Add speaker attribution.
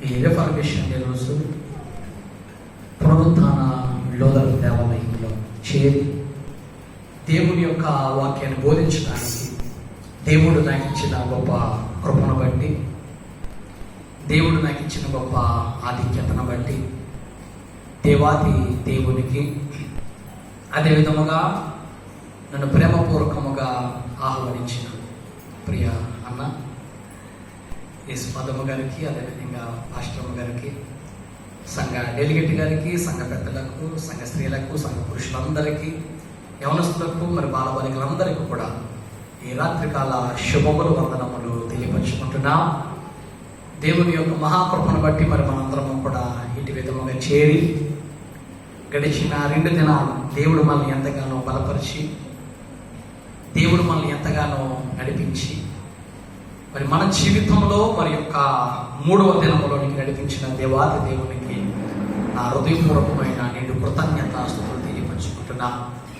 Speaker 1: ఈ reformation day రోజు పునరుత్థాన లోదల దేవాలయంలో చేరి దేవుని యొక్క వాక్యాన్ని బోధించడానికి దేవుడు నాకు ఇచ్చిన గొప్ప కృపను బట్టి, దేవుడు నాకు ఇచ్చిన గొప్ప ఆధిక్యతను బట్టి దేవాది దేవునికి, అదేవిధముగా నన్ను ప్రేమపూర్వకముగా ఆహ్వానించిన ప్రియ అన్న యేసుపాదమ్మ గారికి, అదేవిధంగా పాస్టర్మ్మ గారికి, సంఘ డెలిగేట్ గారికి, సంఘ పెద్దలకు, సంఘ స్త్రీలకు, సంఘ పురుషులందరికీ, యవనస్తులకు, మరి బాలబాలికలందరికీ కూడా ఈ రాత్రికాల శుభములు, వందనములు తెలియపరుచుకుంటున్నాం. దేవుని యొక్క మహాకృపను బట్టి మరి మనందరము కూడా ఇటు విధముగా చేరి గడిచిన 2 దినాలు దేవుడు మనల్ని ఎంతగానో బలపరిచి, దేవుడు మనల్ని ఎంతగానో నడిపించి, మరి మన జీవితంలో మరి యొక్క 3వ దినములోనికి నడిపించిన దేవాది దేవునికి నా హృదయపూర్వకమైన నిండు కృతజ్ఞతాస్తుతులు తెలియపరుచుకుంటున్నా.